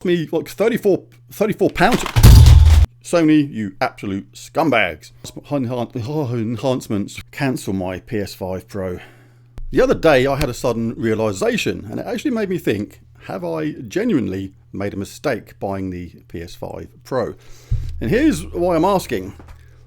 Me like 34 pounds. Sony, you absolute scumbags. Enhancements. Cancel my PS5 Pro. The other day I had a sudden realization, and it actually made me think, have I genuinely made a mistake buying the PS5 Pro? And here's why I'm asking.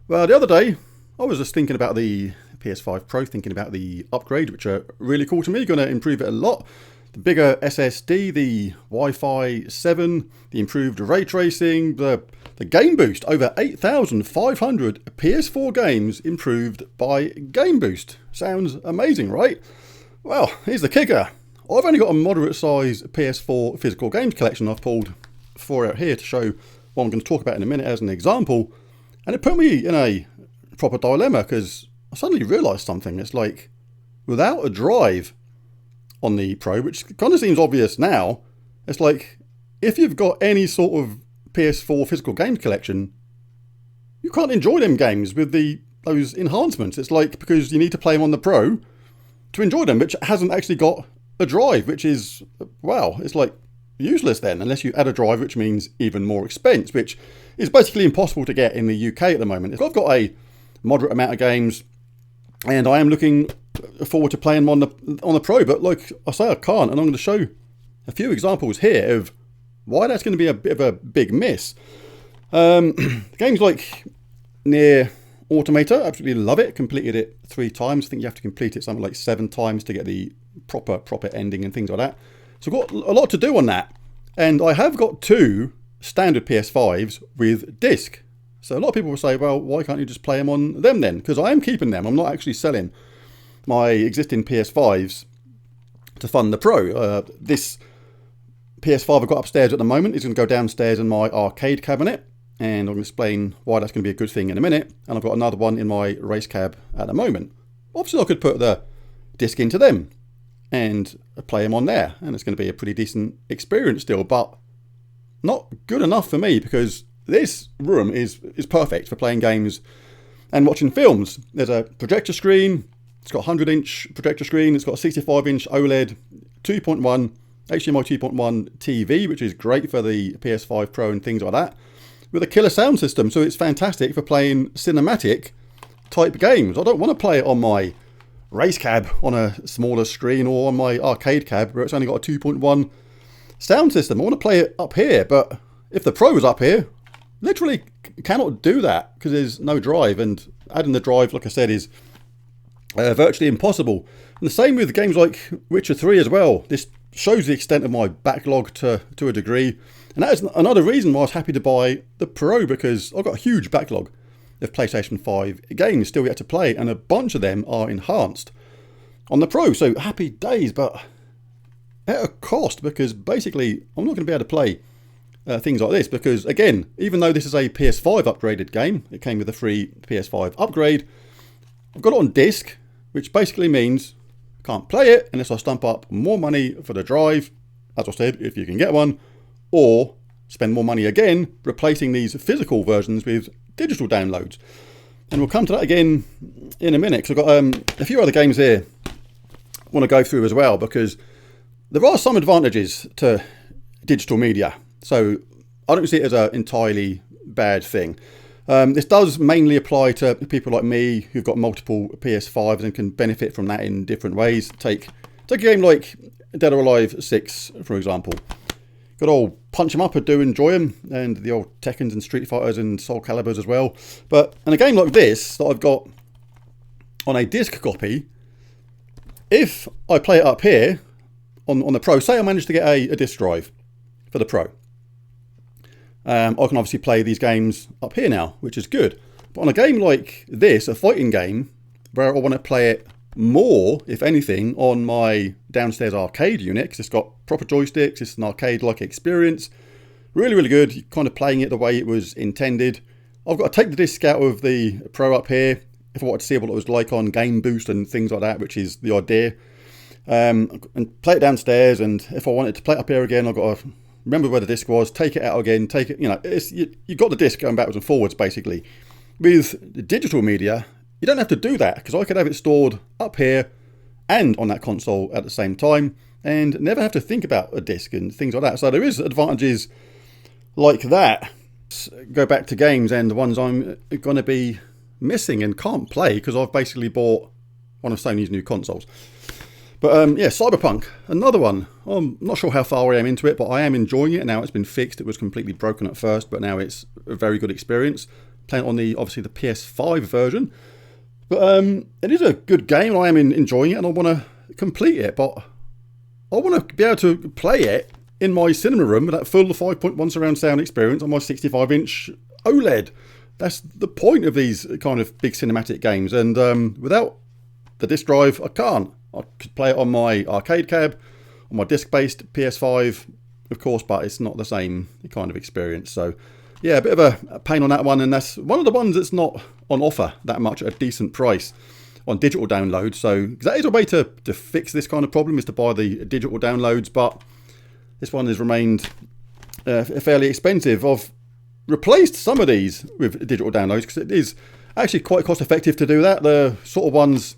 Well, the other day I was just thinking about the PS5 Pro, thinking about the upgrade, which are really cool to me, going to improve it a lot. The bigger SSD, the Wi-Fi 7, the improved ray tracing, the game boost, over 8,500 PS4 games improved by game boost. Sounds amazing, right? Well, here's the kicker. I've only got a moderate size PS4 physical games collection. I've pulled 4 out here to show what I'm going to talk about in a minute as an example. And it put me in a proper dilemma because I suddenly realised something. It's like, without a drive on the Pro, which kind of seems obvious now, it's like, if you've got any sort of PS4 physical games collection, you can't enjoy them games with those enhancements. It's like, because you need to play them on the Pro to enjoy them, which hasn't actually got a drive, which is, well, it's like useless then, unless you add a drive, which means even more expense, which is basically impossible to get in the UK at the moment. I've got a moderate amount of games, and I am looking forward to playing them on the Pro, but like I say, I can't, and I'm going to show a few examples here of why that's going to be a bit of a big miss. Games like Near Automata, absolutely love it. Completed it 3 times. I think you have to complete it something like 7 times to get the proper ending and things like that. So I've got a lot to do on that, and I have got 2 standard PS5s with disc. So a lot of people will say, well, why can't you just play them on them then? Because I am keeping them. I'm not actually selling my existing PS5s to fund the Pro. This PS5 I've got upstairs at the moment is going to go downstairs in my arcade cabinet, and I'm going to explain why that's going to be a good thing in a minute. And I've got another one in my race cab at the moment. Obviously I could put the disc into them and play them on there, and it's going to be a pretty decent experience still, but not good enough for me, because this room is perfect for playing games and watching films. There's a projector screen. It's got a 100-inch projector screen. It's got a 65-inch OLED 2.1 HDMI 2.1 TV, which is great for the PS5 Pro and things like that, with a killer sound system. So it's fantastic for playing cinematic type games. I don't want to play it on my race cab on a smaller screen, or on my arcade cab where it's only got a 2.1 sound system. I want to play it up here, but if the Pro was up here, literally cannot do that because there's no drive, and adding the drive, like I said, is virtually impossible. And the same with games like Witcher 3 as well. This shows the extent of my backlog to a degree, and that is another reason why I was happy to buy the Pro, because I've got a huge backlog of PlayStation 5 games still yet to play, and a bunch of them are enhanced on the Pro. So happy days, but at a cost, because basically I'm not going to be able to play things like this, because again, even though this is a PS5 upgraded game, it came with a free PS5 upgrade, I've got it on disc, which basically means I can't play it unless I stump up more money for the drive, as I said, if you can get one, or spend more money again replacing these physical versions with digital downloads. And we'll come to that again in a minute, because I've got a few other games here I want to go through as well, because there are some advantages to digital media. So I don't see it as an entirely bad thing. This does mainly apply to people like me who've got multiple PS5s and can benefit from that in different ways. Take a game like Dead or Alive 6, for example. Got all punch 'em up, I do enjoy them, and the old Tekkens and Street Fighters and Soul Caliburs as well. But in a game like this that I've got on a disc copy, if I play it up here on the Pro, say I managed to get a disc drive for the Pro, I can obviously play these games up here now, which is good. But on a game like this, a fighting game, where I want to play it more, if anything, on my downstairs arcade unit, because it's got proper joysticks, it's an arcade-like experience, really, really good. You're kind of playing it the way it was intended. I've got to take the disc out of the Pro up here, if I wanted to see what it was like on Game Boost and things like that, which is the idea, and play it downstairs. And if I wanted to play it up here again, I've got to remember where the disc was, take it out again, take it, you know, you've got the disc going backwards and forwards, basically. With digital media, you don't have to do that, because I could have it stored up here and on that console at the same time. and never have to think about a disc and things like that. So there is advantages like that. Let's go back to games and the ones I'm going to be missing and can't play because I've basically bought one of Sony's new consoles. But yeah, Cyberpunk, another one. I'm not sure how far I am into it, but I am enjoying it. Now it's been fixed. It was completely broken at first, but now it's a very good experience. Playing on obviously the PS5 version. But it is a good game. I am enjoying it and I want to complete it. But I want to be able to play it in my cinema room with that full 5.1 surround sound experience on my 65-inch OLED. That's the point of these kind of big cinematic games. And without the disc drive, I can't. I could play it on my arcade cab, on my disc-based PS5, of course, but it's not the same kind of experience. So, yeah, a bit of a pain on that one, and that's one of the ones that's not on offer that much at a decent price on digital download. So that is a way to fix this kind of problem, is to buy the digital downloads, but this one has remained fairly expensive. I've replaced some of these with digital downloads because it is actually quite cost-effective to do that. The sort of ones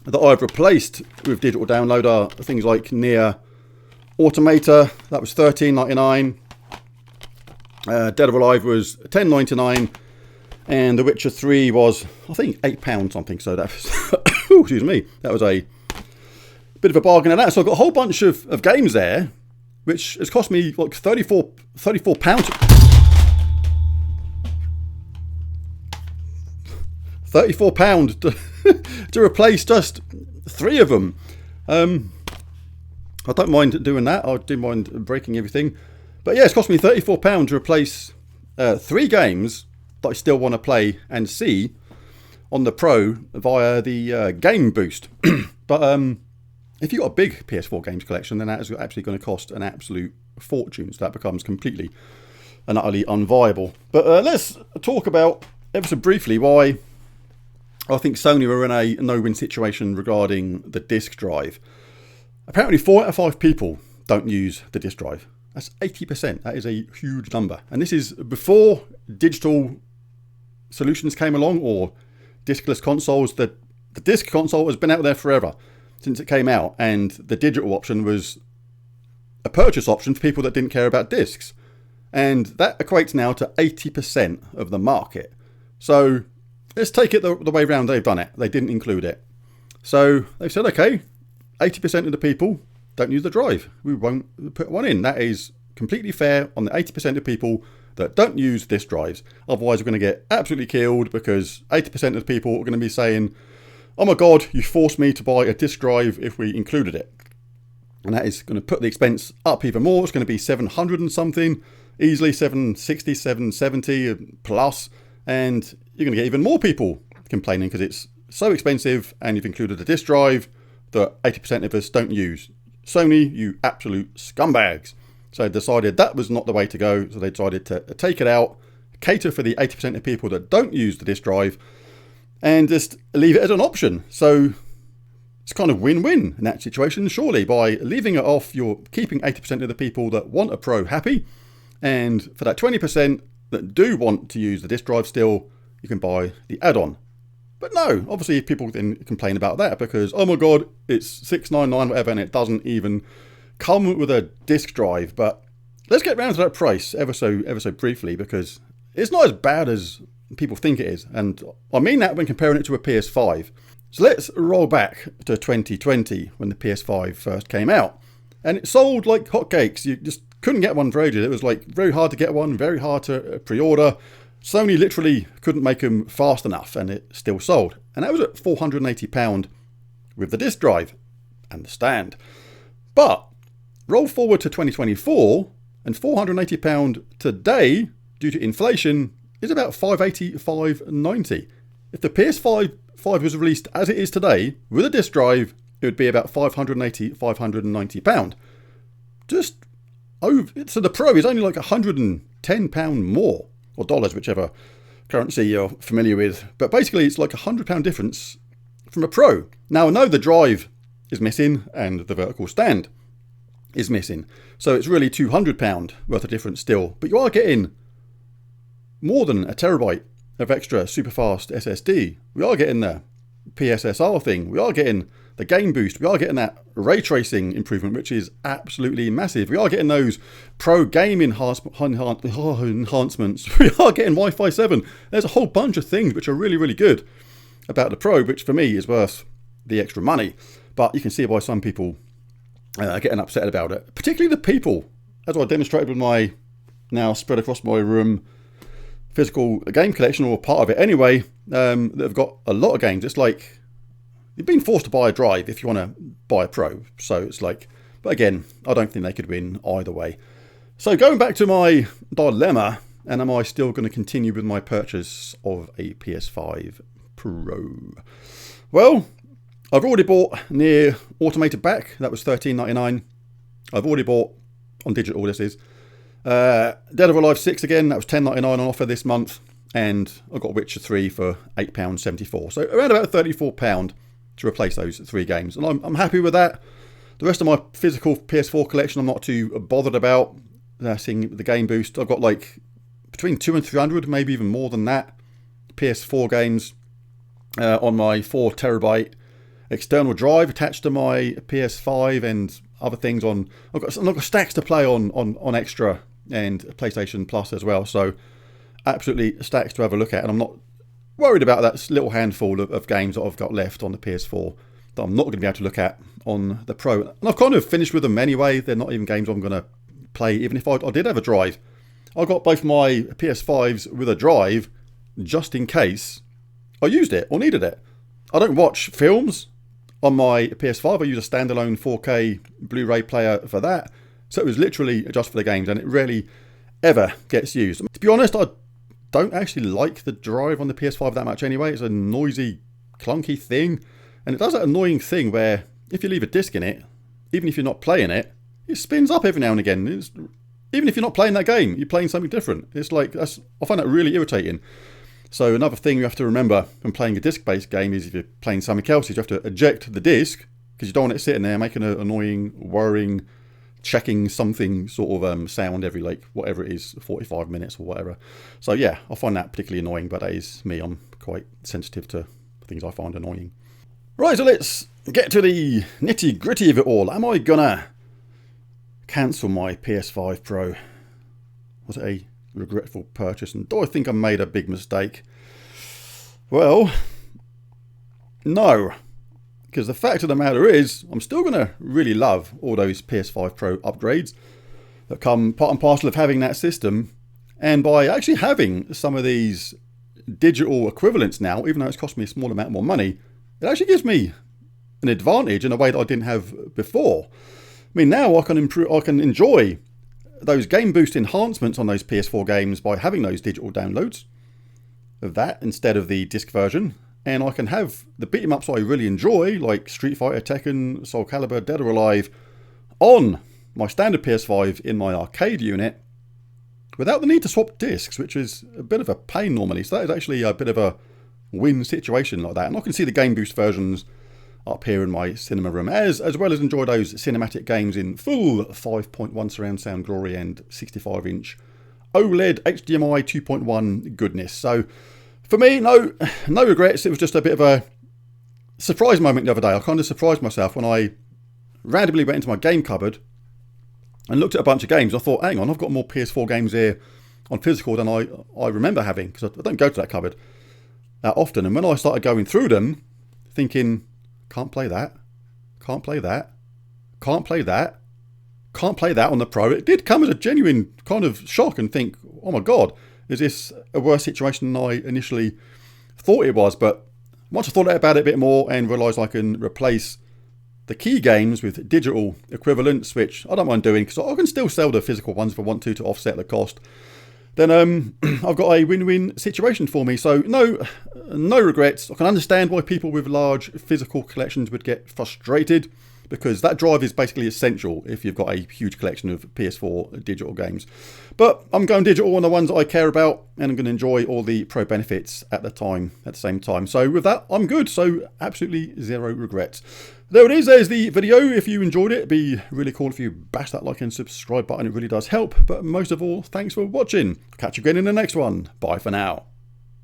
that I've replaced with digital download are things like Nier Automata, that was $13.99. Dead or Alive was $10.99, and The Witcher 3 was, I think, £8 something. So that was, excuse me, that was a bit of a bargain at that. So I've got a whole bunch of games there, which has cost me like £34. £34 to replace just 3 of them. I don't mind doing that. I do mind breaking everything. But yeah, it's cost me £34 to replace 3 games that I still want to play and see on the Pro via the Game Boost. But if you've got a big PS4 games collection, then that is actually going to cost an absolute fortune. So that becomes completely and utterly unviable. But let's talk about, ever so briefly, why I think Sony were in a no-win situation regarding the disk drive. Apparently 4 out of 5 people don't use the disk drive. That's 80%. That is a huge number. And this is before digital solutions came along, or diskless consoles. The disc console has been out there forever, since it came out. And the digital option was a purchase option for people that didn't care about discs. And that equates now to 80% of the market. So let's take it the way around they've done it. They didn't include it. So they've said, okay, 80% of the people don't use the drive. We won't put one in. That is completely fair on the 80% of people that don't use disk drives. Otherwise, we're going to get absolutely killed, because 80% of the people are going to be saying, oh my God, you forced me to buy a disk drive if we included it. And that is going to put the expense up even more. It's going to be 700 and something, easily 760, 770 plus. And you're going to get even more people complaining because it's so expensive and you've included a disk drive that 80% of us don't use. Sony, you absolute scumbags. So they decided that was not the way to go. So they decided to take it out, cater for the 80% of people that don't use the disk drive, and just leave it as an option. So it's kind of win-win in that situation, surely. By leaving it off, you're keeping 80% of the people that want a Pro happy. And for that 20% that do want to use the disk drive still, you can buy the add-on. But no, obviously people then complain about that because, oh my God, it's $699 whatever, and it doesn't even come with a disk drive. But let's get round to that price ever so briefly, because it's not as bad as people think it is. And I mean that when comparing it to a PS5. So let's roll back to 2020 when the PS5 first came out. And it sold like hotcakes. You just couldn't get one for ages. It was like very hard to get one, very hard to pre-order. Sony literally couldn't make them fast enough, and it still sold. And that was at £480 with the disk drive and the stand. But roll forward to 2024, and £480 today, due to inflation, is about £580, £590. If the PS5 was released as it is today, with a disk drive, it would be about £580, £590. Just over. So the Pro is only like £110 more, or dollars, whichever currency you're familiar with. But basically, it's like £100 difference from a Pro. Now, I know the drive is missing and the vertical stand is missing. So it's really £200 worth of difference still. But you are getting more than a terabyte of extra super fast SSD. We are getting the PSSR thing. We are getting the game boost. We are getting that ray tracing improvement, which is absolutely massive. We are getting those pro game enhancements. We are getting Wi-Fi 7. There's a whole bunch of things which are really, really good about the Pro, which for me is worth the extra money. But you can see why some people are getting upset about it. Particularly the people, as I demonstrated with my now spread across my room physical game collection, or part of it anyway, that have got a lot of games. It's like you've been forced to buy a drive if you want to buy a Pro. So it's like, but again, I don't think they could win either way. So going back to my dilemma, and am I still going to continue with my purchase of a PS5 Pro? Well, I've already bought Near Automated Back. That was £13.99. I've already bought on digital, this is. Dead or Alive 6 again, that was £10.99 on offer this month. And I got Witcher 3 for £8.74. So around about £34 to replace those 3 games. And I'm happy with that. The rest of my physical PS4 collection I'm not too bothered about. Seeing the game boost, I've got like between 200 and 300, maybe even more than that, PS4 games on my 4TB external drive attached to my PS5, and other things on. I've got stacks to play on Extra and PlayStation Plus as well. So absolutely stacks to have a look at, and I'm not worried about that little handful of games that I've got left on the PS4 that I'm not going to be able to look at on the Pro. And I've kind of finished with them anyway. They're not even games I'm going to play, even if I did have a drive. I got both my PS5s with a drive just in case I used it or needed it. I don't watch films on my PS5. I use a standalone 4K Blu-ray player for that. So it was literally just for the games, and it rarely ever gets used. To be honest, I don't actually like the drive on the PS5 that much anyway. It's a noisy, clunky thing. And it does that annoying thing where if you leave a disc in it, even if you're not playing it, it spins up every now and again. Even if you're not playing that game, you're playing something different. It's like, I find that really irritating. So another thing you have to remember when playing a disc-based game is if you're playing something else, is you have to eject the disc, because you don't want it sitting there making an annoying, worrying, checking something sort of sound every, like, whatever it is, 45 minutes or whatever. So yeah, I find that particularly annoying, but that is me. I'm quite sensitive to things I find annoying. Right, so let's get to the nitty-gritty of it all. Am I gonna cancel my PS5 Pro? Was it a regretful purchase, and do I think I made a big mistake? Well, no, because the fact of the matter is I'm still going to really love all those PS5 Pro upgrades that come part and parcel of having that system. And by actually having some of these digital equivalents now, even though it's cost me a small amount more money, it actually gives me an advantage in a way that I didn't have before. I mean, now I can enjoy those game boost enhancements on those PS4 games by having those digital downloads of that instead of the disc version. And I can have the beat 'em ups I really enjoy, like Street Fighter, Tekken, Soul Calibur, Dead or Alive, on my standard PS5 in my arcade unit without the need to swap discs, which is a bit of a pain normally. So that is actually a bit of a win situation like that. And I can see the game boost versions up here in my cinema room, as well as enjoy those cinematic games in full 5.1 surround sound glory and 65-inch OLED HDMI 2.1 goodness. So for me, no regrets. It was just a bit of a surprise moment the other day. I kind of surprised myself when I randomly went into my game cupboard and looked at a bunch of games. I thought, hang on, I've got more PS4 games here on physical than I remember having, because I don't go to that cupboard that often. And when I started going through them, thinking, can't play that, can't play that, can't play that, can't play that on the Pro, it did come as a genuine kind of shock and think, oh my God, is this a worse situation than I initially thought it was? But once I thought about it a bit more and realised I can replace the key games with digital equivalents, which I don't mind doing because I can still sell the physical ones if I want to offset the cost, then I've got a win-win situation for me. So no regrets. I can understand why people with large physical collections would get frustrated, because that drive is basically essential if you've got a huge collection of PS4 digital games. But I'm going digital on the ones that I care about, and I'm going to enjoy all the Pro benefits at the same time. So with that, I'm good. So absolutely zero regrets. There it is. There's the video. If you enjoyed it, it'd be really cool if you bash that like and subscribe button. It really does help. But most of all, thanks for watching. Catch you again in the next one. Bye for now.